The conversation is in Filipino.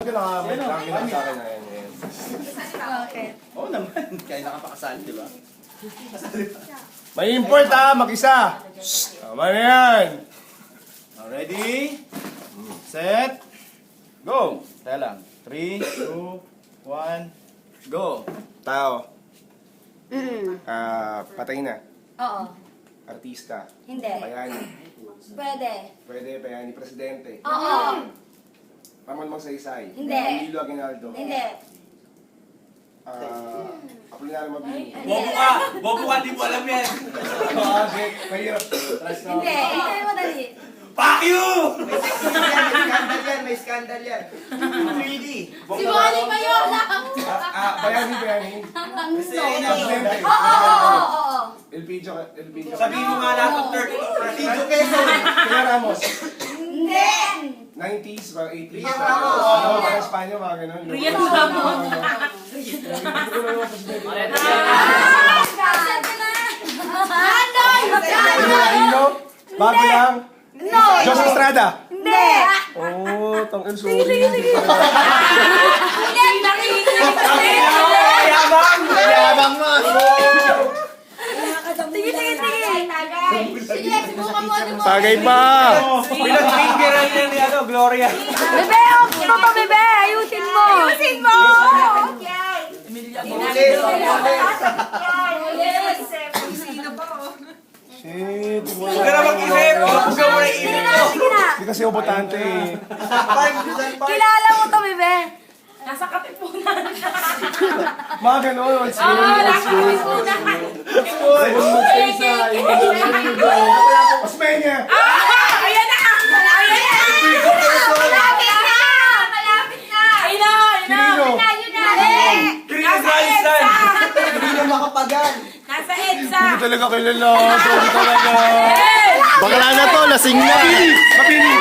ka nakakamit sa akin na yan. Bakit? Oo naman, kaya nakapakasali, di ba? May import mag-isa. Tama na yan. Ready? Set. Go! Teka lang. 3, 2, 1, go! Tao. Patay na. Oo. Artista. Hindi. Bayani. Pwede. Pwede, bayani. Presidente. Oo. Paman Magsaysay. Hindi. Emilio Aguinaldo. Hindi. Apolinario Mabini. Bobo ka! Bobo ka, di mo alam yan! Mahirap. Hindi. Hindi mo dali. Fuck you! May scandal yan. 3D. Si Wally pa yun lang. Bayani. Presidente. Oo. Elpidio. Sabihin mo nga lahat ng 32%. Tito Quezon. Kaya Ramos. Hindi. 90s, mga 80s. Rian Ramos. Ramos. Mga Espanya, mga ganun. Rian Ramos. Cancel ka na. Aquino. Bago lang. No. Jos Estrada. Hindi. Oh, tangin, sorry. Yabang! Yabang mo. Sige. Sige, subukan mo. Tagay pa. Pinag-fingeran niya ni Gloria. Bebe, ito to, bebe. Ayusin mo. Shit. Huwag ka na mag-isip! Huwag mo na iisip ko! Hindi kasi ako botante eh. Kilala mo to, bebe. Nasa katipunan. Mga ganun, old school. Nasa katipunan. Osmeña. Ayan na. Malapit na. Quirino. Chris Ralston! Hindi na makapagan. Nasa EDSA. Hindi talaga kilala. Sorry talaga. Hey! Bakla na to, lasing na. Mapili.